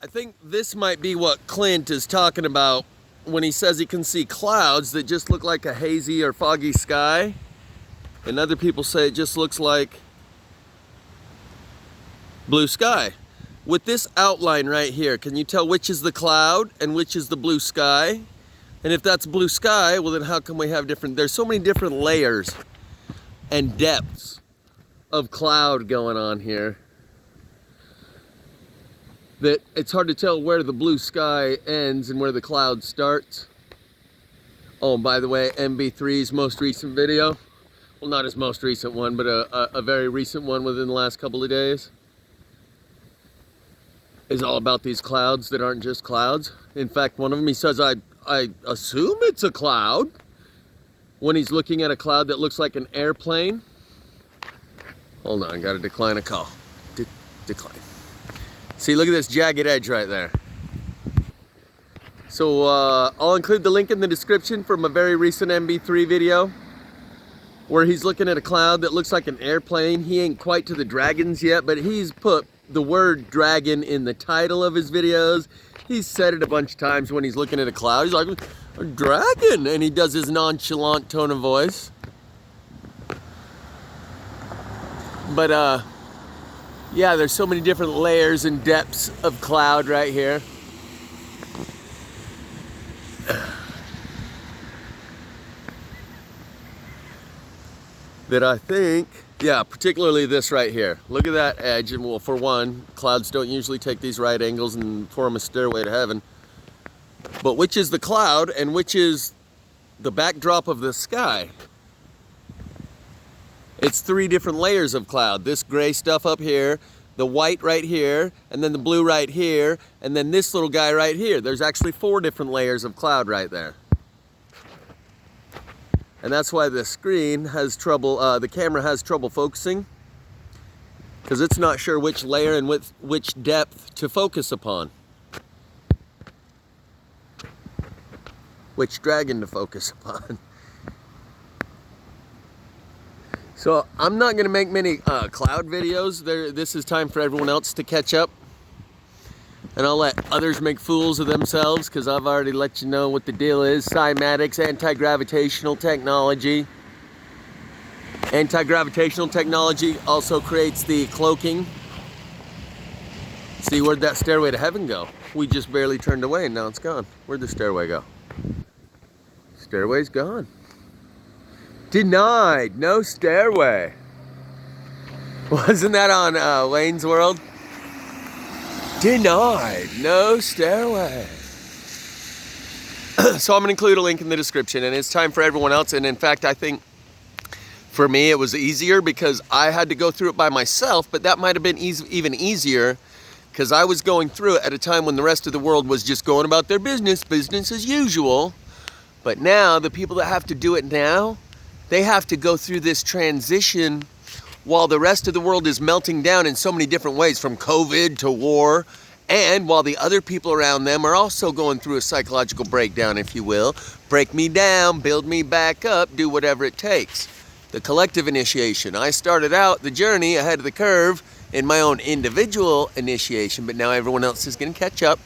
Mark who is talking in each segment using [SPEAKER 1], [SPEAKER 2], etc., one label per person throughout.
[SPEAKER 1] I think this might be what Clint is talking about when he says he can see clouds that just look like a hazy or foggy sky. And other people say it just looks like blue sky. With this outline right here, can you tell which is the cloud and which is the blue sky? And if that's blue sky, well then how come we have different, there's so many different layers and depths of cloud going on here that it's hard to tell where the blue sky ends and where the cloud starts. Oh, and by the way, MB3's most recent video, well, not his most recent one, but a very recent one within the last couple of days, is all about these clouds that aren't just clouds. In fact, one of them, he says, I assume it's a cloud, when he's looking at a cloud that looks like an airplane. Hold on, gotta decline a call. Decline. See, look at this jagged edge right there. So I'll include the link in the description from a very recent MB3 video where he's looking at a cloud that looks like an airplane. He ain't quite to the dragons yet, but he's put the word dragon in the title of his videos. He's said it a bunch of times when he's looking at a cloud. He's like, a dragon, and he does his nonchalant tone of voice. But yeah, there's so many different layers and depths of cloud right here. That I think, yeah, particularly this right here. Look at that edge, and well, for one, clouds don't usually take these right angles and form a stairway to heaven. But which is the cloud and which is the backdrop of the sky? It's three different layers of cloud. This gray stuff up here, the white right here, and then the blue right here, and then this little guy right here. There's actually 4 different layers of cloud right there. And that's why the screen has trouble, the camera has trouble focusing, because it's not sure which layer and which depth to focus upon. Which dragon to focus upon. So I'm not going to make many cloud videos. This is time for everyone else to catch up. And I'll let others make fools of themselves, because I've already let you know what the deal is. Cymatics, anti-gravitational technology. Anti-gravitational technology also creates the cloaking. See, where'd that stairway to heaven go? We just barely turned away and now it's gone. Where'd the stairway go? Stairway's gone. Denied, no stairway. Wasn't that on Wayne's World? Denied, no stairway. So I'm gonna include a link in the description, and it's time for everyone else. And in fact, I think for me it was easier because I had to go through it by myself, but that might have been even easier because I was going through it at a time when the rest of the world was just going about their business as usual. But now, the people that have to do it now, they have to go through this transition while the rest of the world is melting down in so many different ways, from COVID to war, and while the other people around them are also going through a psychological breakdown, if you will. Break me down, build me back up, do whatever it takes. The collective initiation. I started out the journey ahead of the curve in my own individual initiation, but now everyone else is going to catch up.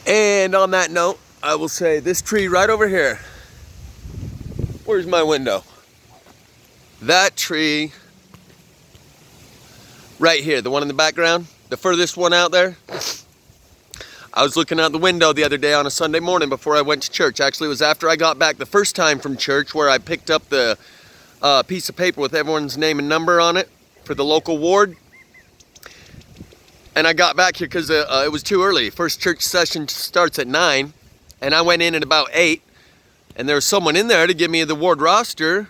[SPEAKER 1] And on that note, I will say this tree right over here. Where's my window? That tree right here, the one in the background, the furthest one out there. I was looking out the window the other day on a Sunday morning before I went to church. Actually, it was after I got back the first time from church, where I picked up the piece of paper with everyone's name and number on it for the local ward. And I got back here because it was too early. First church session starts at 9, and I went in at about 8, and there was someone in there to give me the ward roster,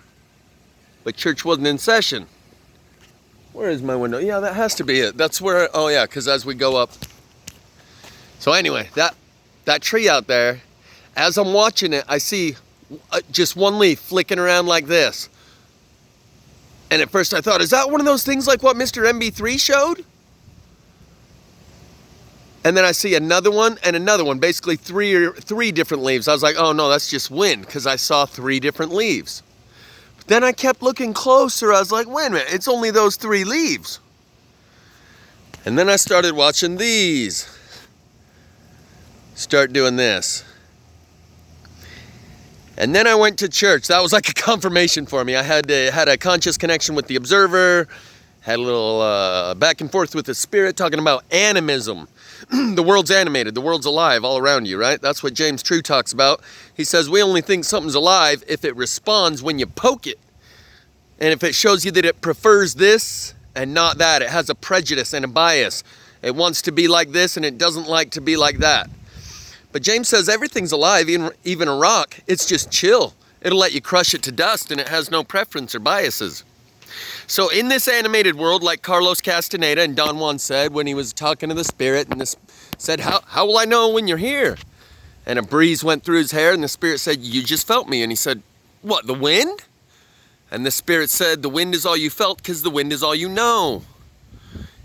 [SPEAKER 1] but church wasn't in session. Where is my window? Yeah, that has to be it. That's where, oh yeah, because as we go up. So anyway, that tree out there, as I'm watching it, I see just one leaf flicking around like this. And at first I thought, is that one of those things like what Mr. MB3 showed? And then I see another one and another one, basically three different leaves. I was like, oh no, that's just wind, because I saw 3 different leaves. But then I kept looking closer. I was like, wait a minute, it's only those 3 leaves. And then I started watching these. Start doing this. And then I went to church. That was like a confirmation for me. I had a conscious connection with the observer, had a little back and forth with the spirit, talking about animism. The world's animated, the world's alive all around you, right? That's what James True talks about. He says we only think something's alive if it responds when you poke it. And if it shows you that it prefers this and not that, it has a prejudice and a bias. It wants to be like this and it doesn't like to be like that. But James says everything's alive, even a rock. It's just chill. It'll let you crush it to dust and it has no preference or biases. So in this animated world, like Carlos Castaneda and Don Juan said when he was talking to the spirit, and this said, how will I know when you're here? And a breeze went through his hair and the spirit said, you just felt me. And he said, what, the wind? And the spirit said, the wind is all you felt because the wind is all you know.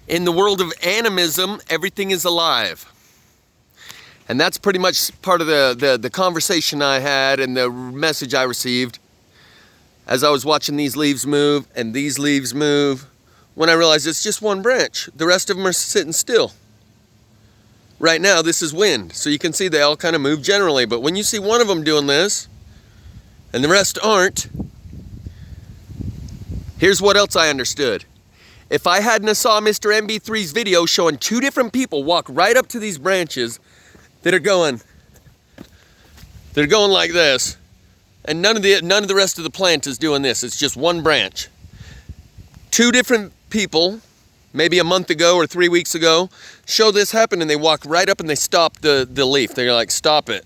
[SPEAKER 1] In the world of animism, everything is alive. And that's pretty much part of the conversation I had and the message I received as I was watching these leaves move and these leaves move, when I realized it's just one branch. The rest of them are sitting still. Right now, this is wind, so you can see they all kind of move generally, but when you see one of them doing this, and the rest aren't, here's what else I understood. If I hadn't saw Mr. MB3's video showing two different people walk right up to these branches that are going like this, and none of the rest of the plant is doing this. It's just one branch. Two different people, maybe a month ago or 3 weeks ago, show this happen and they walk right up and they stop the leaf. They're like, stop it.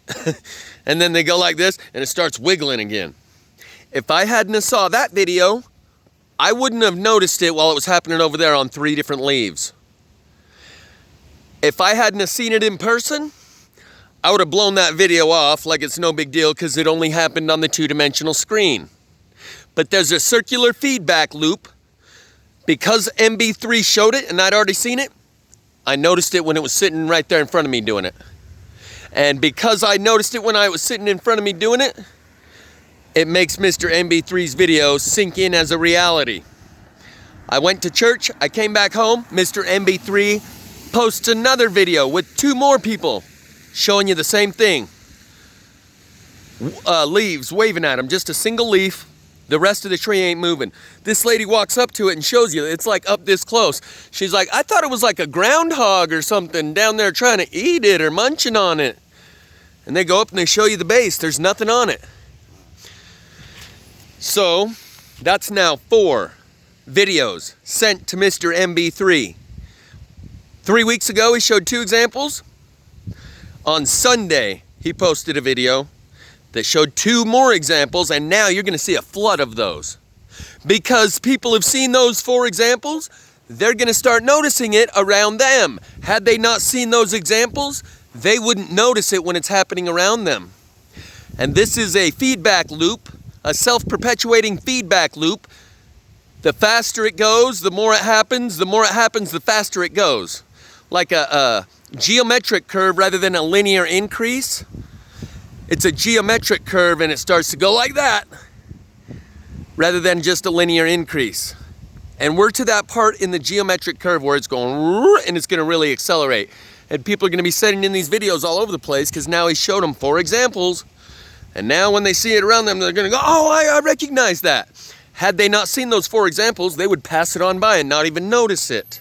[SPEAKER 1] And then they go like this and it starts wiggling again. If I hadn't saw that video, I wouldn't have noticed it while it was happening over there on 3 different leaves. If I hadn't seen it in person, I would have blown that video off like it's no big deal because it only happened on the 2-dimensional screen. But there's a circular feedback loop. Because MB3 showed it and I'd already seen it, I noticed it when it was sitting right there in front of me doing it. And because I noticed it when I was sitting in front of me doing it, it makes Mr. MB3's video sink in as a reality. I went to church, I came back home, Mr. MB3 posts another video with 2 more people showing you the same thing. Leaves waving at him, just a single leaf. The rest of the tree ain't moving. This lady walks up to it and shows you it's like up this close. She's like, I thought it was like a groundhog or something down there trying to eat it or munching on it. And they go up and they show you the base. There's nothing on it. So that's now 4 videos sent to Mr. MB3. 3 weeks ago, he showed 2 examples. On Sunday, he posted a video that showed 2 more examples, and now you're going to see a flood of those. Because people have seen those 4 examples, they're going to start noticing it around them. Had they not seen those examples, they wouldn't notice it when it's happening around them. And this is a feedback loop, a self-perpetuating feedback loop. The faster it goes, the more it happens, the faster it goes. Like a geometric curve rather than a linear increase. It's a geometric curve and it starts to go like that rather than just a linear increase. And we're to that part in the geometric curve where it's going and it's going to really accelerate. And people are going to be sending in these videos all over the place because now he showed them 4 examples. And now when they see it around them, they're going to go, oh, I recognize that. Had they not seen those 4 examples, they would pass it on by and not even notice it.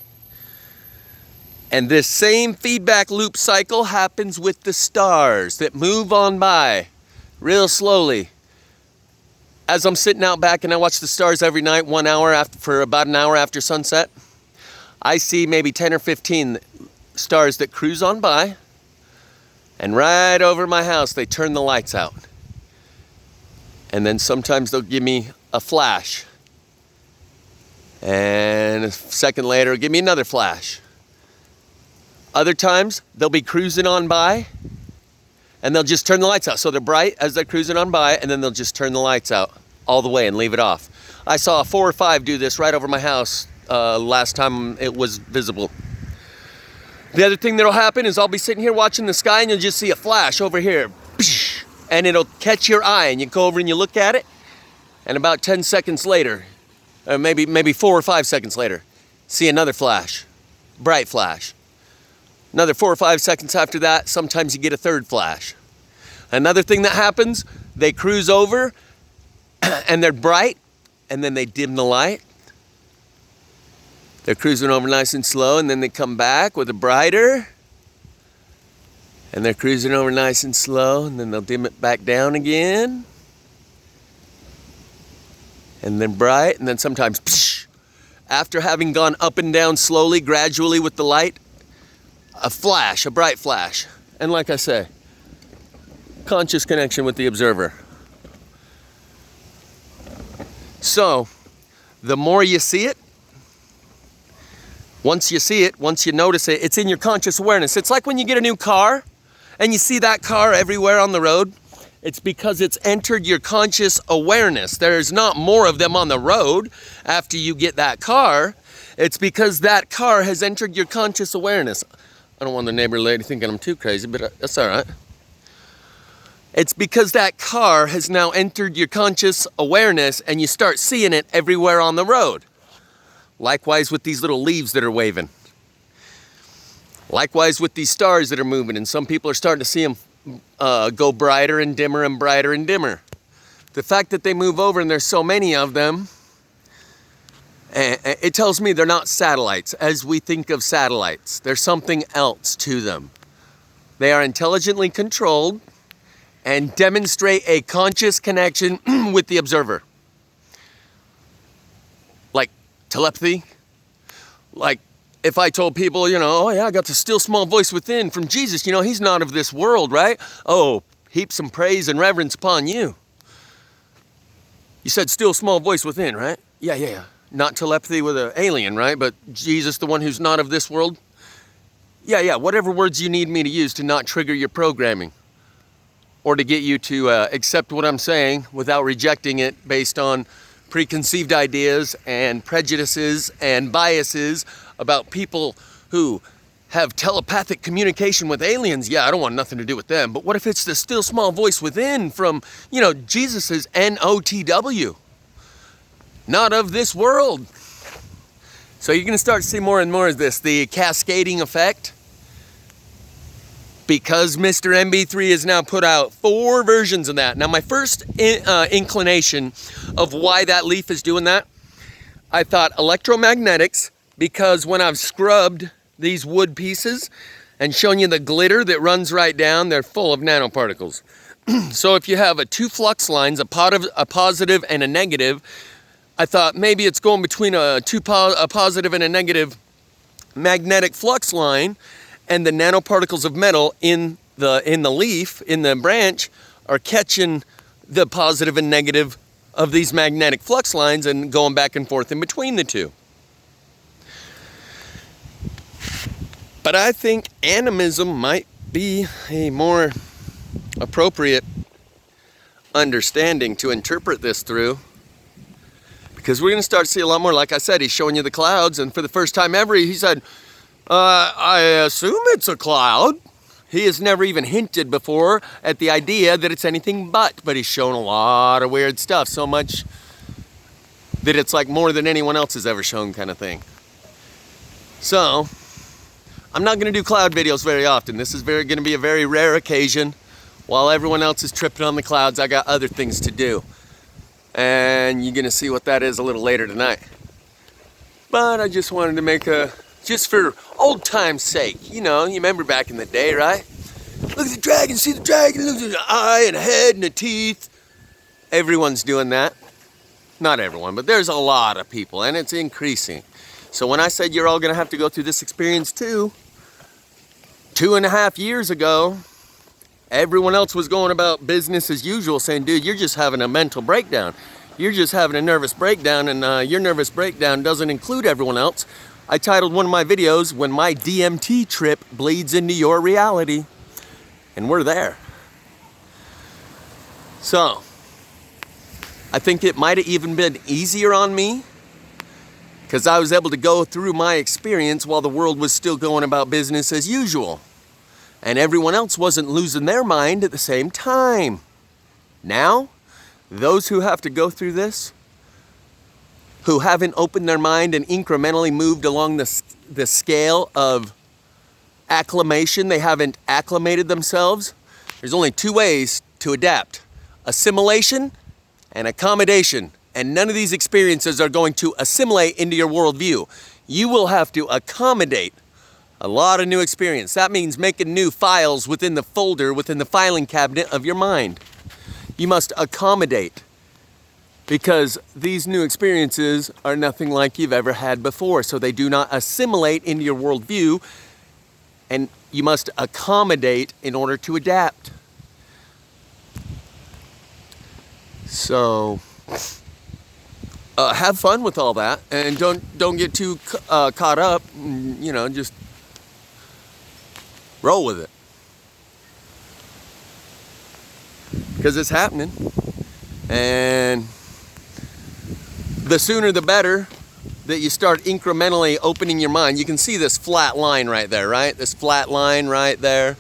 [SPEAKER 1] And this same feedback loop cycle happens with the stars that move on by real slowly. As I'm sitting out back and I watch the stars every night, 1 hour for about an hour after sunset, I see maybe 10 or 15 stars that cruise on by, and right over my house they turn the lights out. And then sometimes they'll give me a flash. And a second later, give me another flash. Other times, they'll be cruising on by, and they'll just turn the lights out. So they're bright as they're cruising on by, and then they'll just turn the lights out all the way and leave it off. I saw 4 or 5 do this right over my house last time it was visible. The other thing that'll happen is I'll be sitting here watching the sky, and you'll just see a flash over here. And it'll catch your eye, and you go over and you look at it, and about 10 seconds later, or maybe 4 or 5 seconds later, see another flash. bright flash. Another 4 or 5 seconds after that, sometimes you get a third flash. Another thing that happens, they cruise over and they're bright, and then they dim the light. They're cruising over nice and slow, and then they come back with a brighter. And they're cruising over nice and slow, and then they'll dim it back down again. And then bright, and then sometimes, psh, after having gone up and down slowly, gradually with the light, a flash, a bright flash. And like I say, conscious connection with the observer. So, the more you see it, once you see it, once you notice it, it's in your conscious awareness. It's like when you get a new car and you see that car everywhere on the road. It's because it's entered your conscious awareness. There's not more of them on the road after you get that car. It's because that car has entered your conscious awareness. I don't want the neighbor lady thinking I'm too crazy, but that's all right. It's because that car has now entered your conscious awareness and you start seeing it everywhere on the road. Likewise with these little leaves that are waving. Likewise with these stars that are moving, and some people are starting to see them go brighter and dimmer and brighter and dimmer. The fact that they move over and there's so many of them, it tells me they're not satellites as we think of satellites. There's something else to them. They are intelligently controlled and demonstrate a conscious connection with the observer. Like telepathy. Like if I told people, you know, oh yeah, I got the still small voice within from Jesus, you know, he's not of this world, right? Oh, heap some praise and reverence upon you. You said still small voice within, right? Yeah. Not telepathy with an alien, right? But Jesus, the one who's not of this world? Yeah, whatever words you need me to use to not trigger your programming. Or to get you to accept what I'm saying without rejecting it based on preconceived ideas and prejudices and biases about people who have telepathic communication with aliens. Yeah, I don't want nothing to do with them. But what if it's the still small voice within from, you know, Jesus's NOTW? Not of this world. So you're going to start to see more and more of this, the cascading effect. Because Mr. MB3 has now put out 4 versions of that. Now my first inclination of why that leaf is doing that, I thought electromagnetics, because when I've scrubbed these wood pieces and shown you the glitter that runs right down, they're full of nanoparticles. So if you have 2 flux lines, a positive and a negative, I thought maybe it's going between a positive and a negative magnetic flux line, and the nanoparticles of metal in the leaf, in the branch, are catching the positive and negative of these magnetic flux lines and going back and forth in between the two. But I think animism might be a more appropriate understanding to interpret this through. Because we're going to start to see a lot more. Like I said, he's showing you the clouds, and for the first time ever, he said, I assume it's a cloud. He has never even hinted before at the idea that it's anything but he's shown a lot of weird stuff, so much that it's like more than anyone else has ever shown kind of thing. So, I'm not going to do cloud videos very often. This is going to be a very rare occasion. While everyone else is tripping on the clouds, I got other things to do. And you're going to see what that is a little later tonight. But I just wanted to make just for old time's sake. You know, you remember back in the day, right? Look at the dragon, see the dragon, look at the eye and a head and the teeth. Everyone's doing that. Not everyone, but there's a lot of people, and it's increasing. So when I said you're all going to have to go through this experience too, 2.5 years ago, everyone else was going about business as usual, saying, dude, you're just having a mental breakdown. You're just having a nervous breakdown, and your nervous breakdown doesn't include everyone else. I titled one of my videos, When My DMT Trip Bleeds Into Your Reality. And we're there. So, I think it might have even been easier on me because I was able to go through my experience while the world was still going about business as usual. And everyone else wasn't losing their mind at the same time. Now, those who have to go through this, who haven't opened their mind and incrementally moved along the scale of acclimation. They haven't acclimated themselves. There's only two ways to adapt: assimilation and accommodation. And none of these experiences are going to assimilate into your worldview. You will have to accommodate a lot of new experience. That means making new files within the folder, within the filing cabinet of your mind. You must accommodate, because these new experiences are nothing like you've ever had before. So they do not assimilate into your worldview, and you must accommodate in order to adapt. So have fun with all that, and don't get too caught up. You know, just roll with it, because it's happening, and the sooner the better that you start incrementally opening your mind. You can see this flat line right there, right? This flat line right there.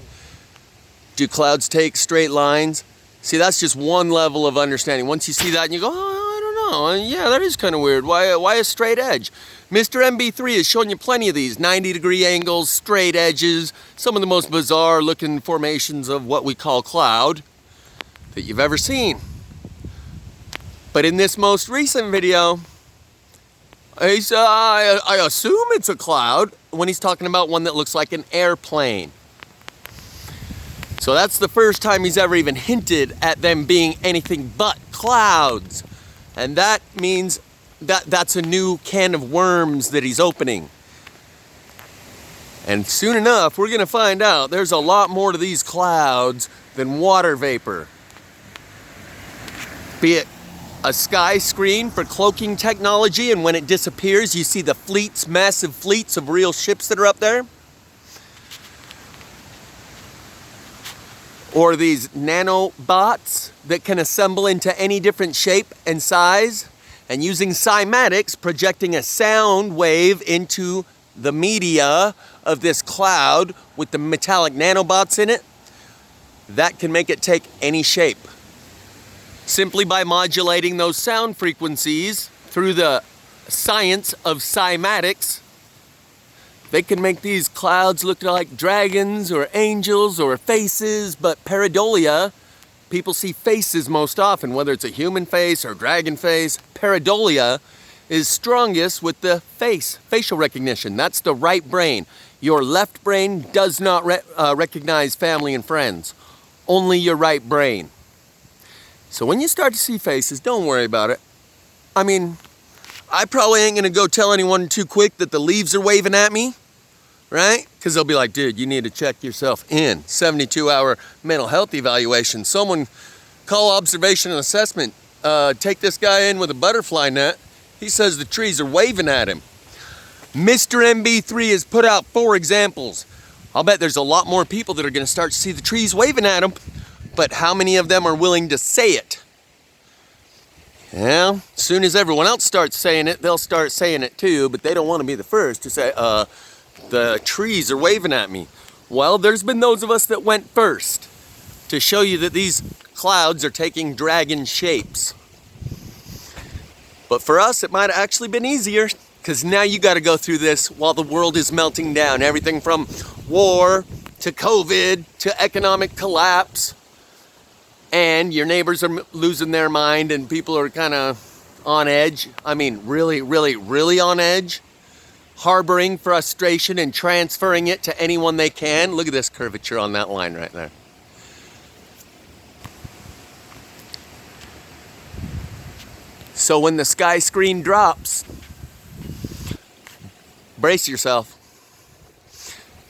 [SPEAKER 1] Do clouds take straight lines? See, that's just one level of understanding. Once you see that and you go, oh, I don't know. Yeah, that is kind of weird. Why a straight edge? Mr. MB3 has shown you plenty of these 90-degree angles, straight edges, some of the most bizarre looking formations of what we call cloud that you've ever seen. But in this most recent video, I assume it's a cloud when he's talking about one that looks like an airplane. So that's the first time he's ever even hinted at them being anything but clouds. And that means that's a new can of worms that he's opening. And soon enough, we're gonna find out there's a lot more to these clouds than water vapor. Be it a sky screen for cloaking technology, and when it disappears, you see the fleets, massive fleets of real ships that are up there. Or these nanobots that can assemble into any different shape and size, and using cymatics, projecting a sound wave into the media of this cloud with the metallic nanobots in it, that can make it take any shape. Simply by modulating those sound frequencies through the science of cymatics, they can make these clouds look like dragons or angels or faces. But pareidolia, people see faces most often, whether it's a human face or dragon face. Pareidolia is strongest with the facial recognition. That's the right brain. Your left brain does not recognize family and friends, only your right brain. So when you start to see faces, don't worry about it. I mean, I probably ain't gonna go tell anyone too quick that the leaves are waving at me, right? Because they'll be like, dude, you need to check yourself in. 72-hour mental health evaluation. Someone call observation and assessment. Take this guy in with a butterfly net. He says the trees are waving at him. Mr. MB3 has put out 4 examples. I'll bet there's a lot more people that are gonna start to see the trees waving at them. But how many of them are willing to say it? Well, as soon as everyone else starts saying it, they'll start saying it too, but they don't want to be the first to say, the trees are waving at me. Well, there's been those of us that went first to show you that these clouds are taking dragon shapes. But for us, it might have actually been easier, because now you got to go through this while the world is melting down. Everything from war to COVID to economic collapse. And your neighbors are losing their mind, and people are kind of on edge. I mean, really, really, really on edge. Harboring frustration and transferring it to anyone they can. Look at this curvature on that line right there. So when the sky screen drops, brace yourself.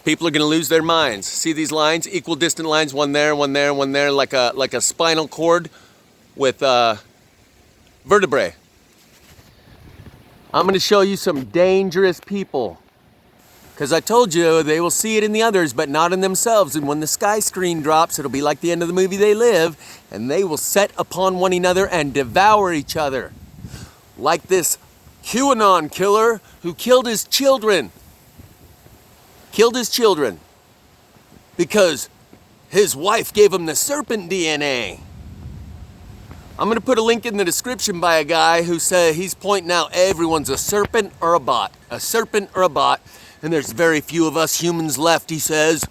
[SPEAKER 1] People are going to lose their minds. See these lines? Equal distant lines, one there, one there, one there, like a spinal cord with vertebrae. I'm going to show you some dangerous people. Because I told you they will see it in the others, but not in themselves. And when the sky screen drops, it'll be like the end of the movie They Live, and they will set upon one another and devour each other. Like this QAnon killer who killed his children. Killed his children because his wife gave him the serpent DNA. I'm going to put a link in the description by a guy who said he's pointing out everyone's a serpent or a bot. A serpent or a bot. And there's very few of us humans left, he says.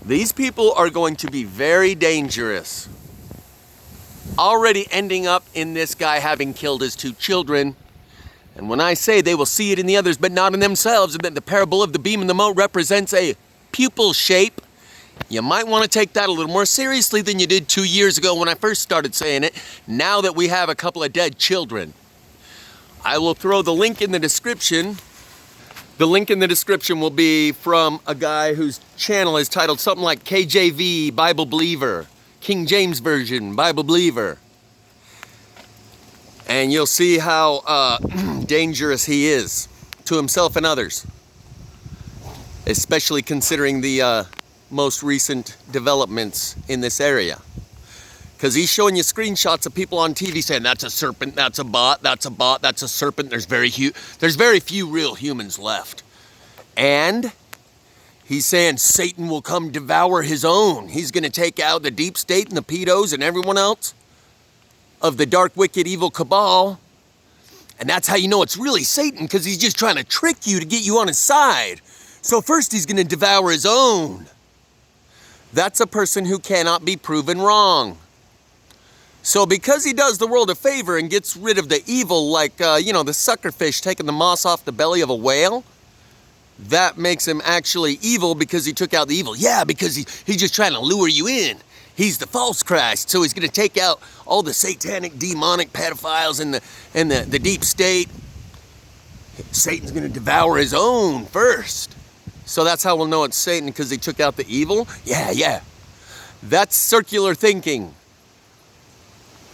[SPEAKER 1] These people are going to be very dangerous. Already ending up in this guy having killed his 2 children. And when I say they will see it in the others, but not in themselves, and that the parable of the beam and the mote represents a pupil shape, you might want to take that a little more seriously than you did 2 years ago when I first started saying it, now that we have a couple of dead children. I will throw the link in the description. The link in the description will be from a guy whose channel is titled something like KJV, Bible Believer, King James Version, Bible Believer. And you'll see how dangerous he is to himself and others, especially considering the most recent developments in this area. Because he's showing you screenshots of people on TV saying, that's a serpent, that's a bot, that's a bot, that's a serpent. There's very few real humans left. And he's saying Satan will come devour his own. He's going to take out the deep state and the pedos and everyone else of the dark, wicked, evil cabal. And that's how you know it's really Satan, because he's just trying to trick you to get you on his side. So first he's going to devour his own. That's a person who cannot be proven wrong. So because he does the world a favor and gets rid of the evil, like, the suckerfish taking the moss off the belly of a whale, that makes him actually evil because he took out the evil. Yeah, because he's just trying to lure you in. He's the false Christ, so he's going to take out all the satanic, demonic pedophiles and the deep state. Satan's going to devour his own first. So that's how we'll know it's Satan, because he took out the evil? Yeah. That's circular thinking,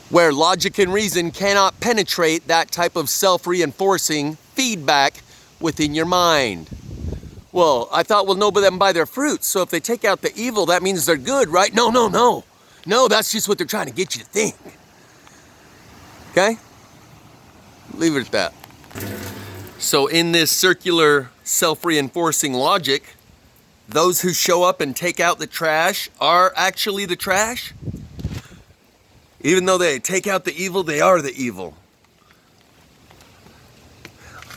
[SPEAKER 1] where logic and reason cannot penetrate that type of self-reinforcing feedback within your mind. Well, I thought we'll know them by their fruits, so if they take out the evil, that means they're good, right? No. No, that's just what they're trying to get you to think. Okay? Leave it at that. So in this circular self-reinforcing logic, those who show up and take out the trash are actually the trash. Even though they take out the evil, they are the evil.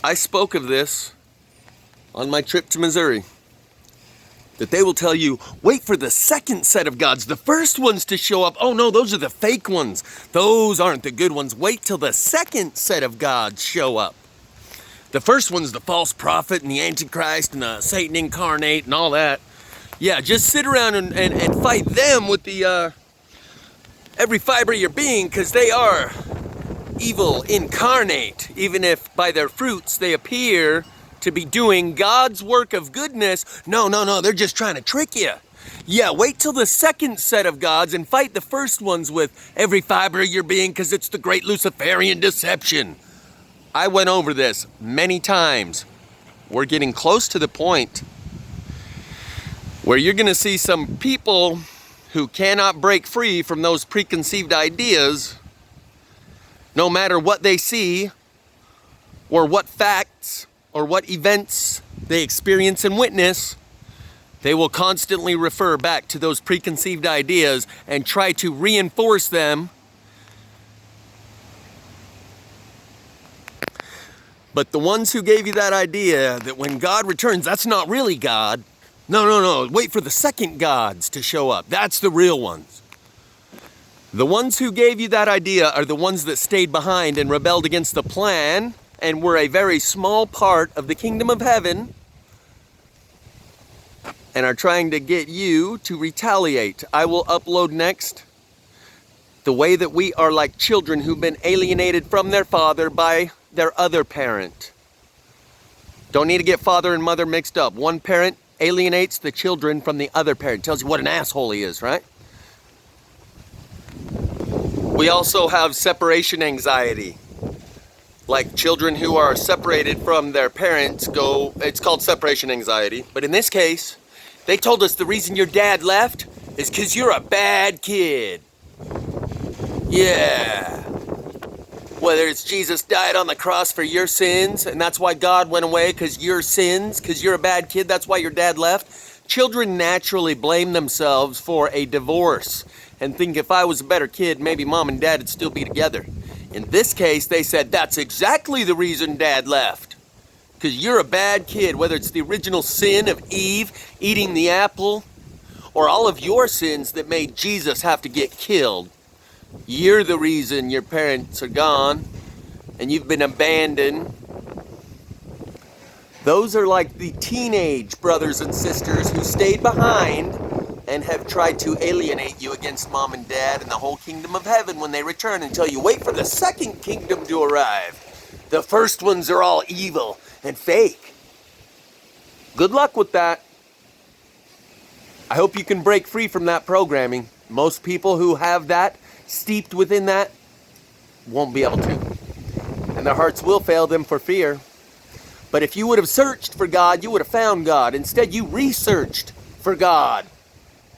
[SPEAKER 1] I spoke of this on my trip to Missouri, that they will tell you, wait for the second set of gods, the first ones to show up. Oh no, those are the fake ones. Those aren't the good ones. Wait till the second set of gods show up. The first one's the false prophet and the Antichrist and the Satan incarnate and all that. Yeah, just sit around and fight them with the every fiber of your being, because they are evil incarnate, even if by their fruits they appear to be doing God's work of goodness. No, they're just trying to trick you. Yeah, wait till the second set of gods and fight the first ones with every fiber of your being, because it's the great Luciferian deception. I went over this many times. We're getting close to the point where you're going to see some people who cannot break free from those preconceived ideas, no matter what they see or what facts or what events they experience and witness. They will constantly refer back to those preconceived ideas and try to reinforce them. But the ones who gave you that idea that when God returns, that's not really God. No. Wait for the second gods to show up. That's the real ones. The ones who gave you that idea are the ones that stayed behind and rebelled against the plan and were a very small part of the kingdom of heaven and are trying to get you to retaliate. I will upload next the way that we are like children who've been alienated from their father by their other parent. Don't need to get father and mother mixed up. One parent alienates the children from the other parent. Tells you what an asshole he is, right? We also have separation anxiety. Like children who are separated from their parents it's called separation anxiety. But in this case, they told us the reason your dad left is because you're a bad kid. Yeah. Whether it's Jesus died on the cross for your sins, and that's why God went away, because your sins, because you're a bad kid, that's why your dad left. Children naturally blame themselves for a divorce and think if I was a better kid, maybe mom and dad would still be together. In this case, they said that's exactly the reason dad left. Because you're a bad kid, whether it's the original sin of Eve eating the apple, or all of your sins that made Jesus have to get killed. You're the reason your parents are gone and you've been abandoned. Those are like the teenage brothers and sisters who stayed behind and have tried to alienate you against mom and dad and the whole kingdom of heaven when they return until you wait for the second kingdom to arrive. The first ones are all evil and fake. Good luck with that. I hope you can break free from that programming. Most people who have that steeped within that won't be able to. And their hearts will fail them for fear. But if you would have searched for God, you would have found God. Instead, you researched for God,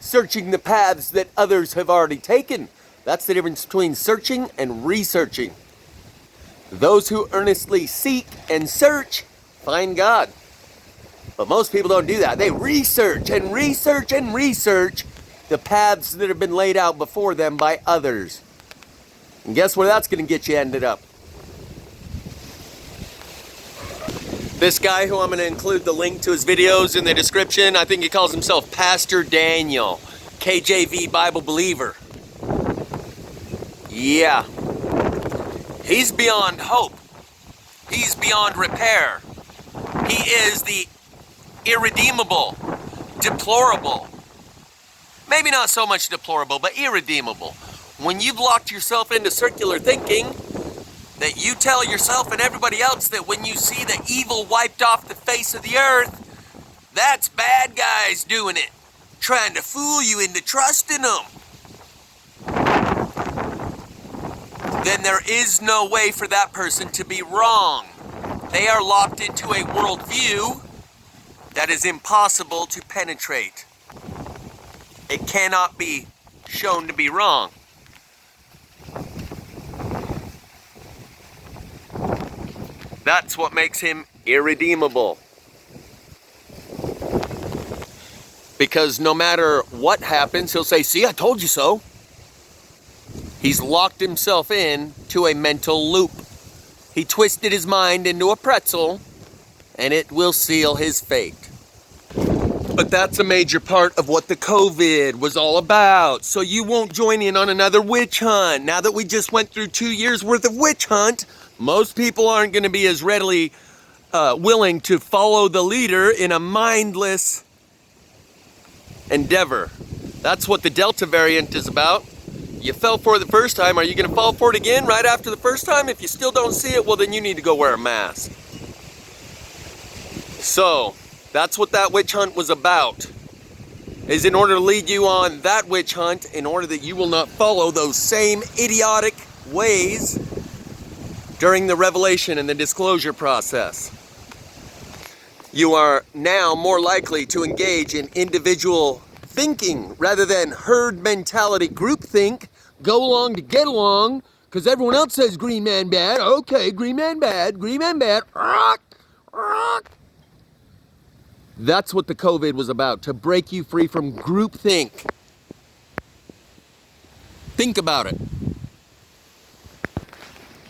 [SPEAKER 1] searching the paths that others have already taken. That's the difference between searching and researching. Those who earnestly seek and search find God. But most people don't do that. They research and research and research the paths that have been laid out before them by others. And guess where that's going to get you ended up? This guy, who I'm going to include the link to his videos in the description, I think he calls himself Pastor Daniel, KJV Bible believer. Yeah. He's beyond hope. He's beyond repair. He is the irredeemable, deplorable. Maybe not so much deplorable, but irredeemable. When you've locked yourself into circular thinking, that you tell yourself and everybody else that when you see the evil wiped off the face of the earth, that's bad guys doing it, trying to fool you into trusting them. Then there is no way for that person to be wrong. They are locked into a worldview that is impossible to penetrate. It cannot be shown to be wrong. That's what makes him irredeemable. Because no matter what happens, he'll say, "See, I told you so." He's locked himself in to a mental loop. He twisted his mind into a pretzel, and it will seal his fate. But that's a major part of what the COVID was all about. So you won't join in on another witch hunt. Now that we just went through 2 years worth of witch hunt, most people aren't going to be as readily willing to follow the leader in a mindless endeavor. That's what the Delta variant is about. You fell for it the first time. Are you going to fall for it again right after the first time? If you still don't see it, well, then you need to go wear a mask. So that's what that witch hunt was about, is in order to lead you on that witch hunt, in order that you will not follow those same idiotic ways during the revelation and the disclosure process. You are now more likely to engage in individual thinking rather than herd mentality, groupthink, go along to get along, because everyone else says green man bad. Okay, green man bad, green man bad. That's what the COVID was about, to break you free from groupthink. Think about it.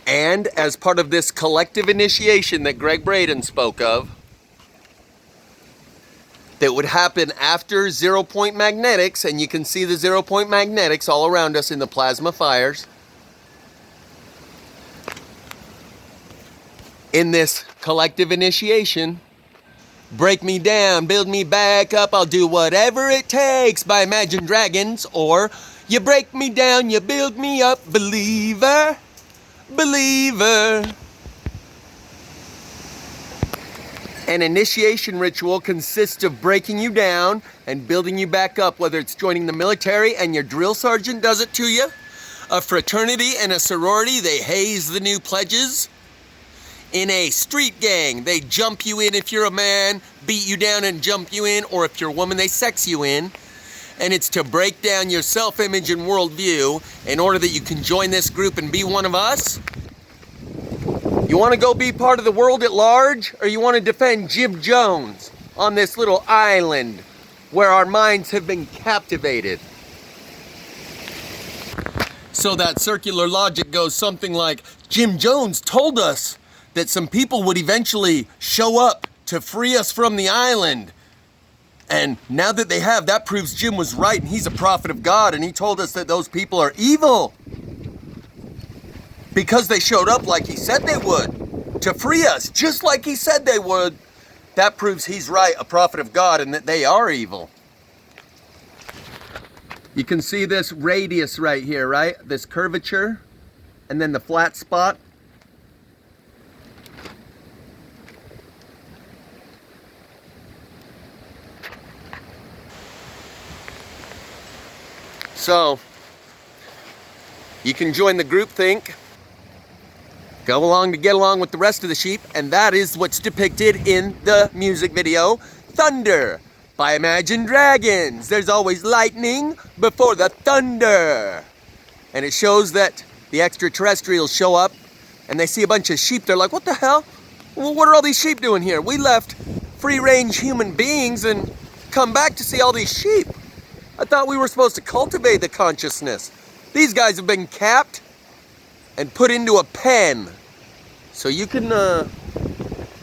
[SPEAKER 1] And as part of this collective initiation that Greg Braden spoke of, that would happen after zero-point magnetics, and you can see the zero-point magnetics all around us in the plasma fires. In this collective initiation, break me down, build me back up, I'll do whatever it takes by Imagine Dragons, or you break me down, you build me up, believer, believer. An initiation ritual consists of breaking you down and building you back up, whether it's joining the military and your drill sergeant does it to you, a fraternity and a sorority, they haze the new pledges. In a street gang, they jump you in if you're a man, beat you down and jump you in, or if you're a woman, they sex you in. And it's to break down your self-image and worldview in order that you can join this group and be one of us. You want to go be part of the world at large, or you want to defend Jim Jones on this little island where our minds have been captivated. So that circular logic goes something like, Jim Jones told us that some people would eventually show up to free us from the island. And now that they have, that proves Jim was right and he's a prophet of God, and he told us that those people are evil because they showed up like he said they would to free us, just like he said they would. That proves he's right, a prophet of God, and that they are evil. You can see this radius right here, right? This curvature, and then the flat spot. So, you can join the groupthink, go along to get along with the rest of the sheep, and that is what's depicted in the music video, Thunder, by Imagine Dragons. There's always lightning before the thunder. And it shows that the extraterrestrials show up, and they see a bunch of sheep. They're like, what the hell? Well, what are all these sheep doing here? We left free-range human beings and come back to see all these sheep. I thought we were supposed to cultivate the consciousness. These guys have been capped and put into a pen. So you can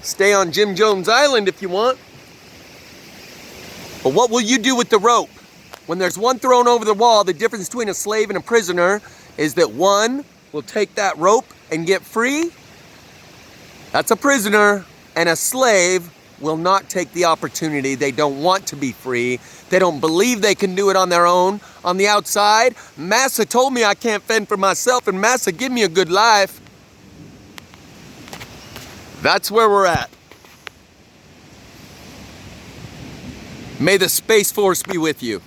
[SPEAKER 1] stay on Jim Jones Island if you want. But what will you do with the rope? When there's one thrown over the wall, the difference between a slave and a prisoner is that one will take that rope and get free. That's a prisoner. And a slave will not take the opportunity. They don't want to be free. They don't believe they can do it on their own. On the outside, Massa told me I can't fend for myself, and Massa give me a good life. That's where we're at. May the Space Force be with you.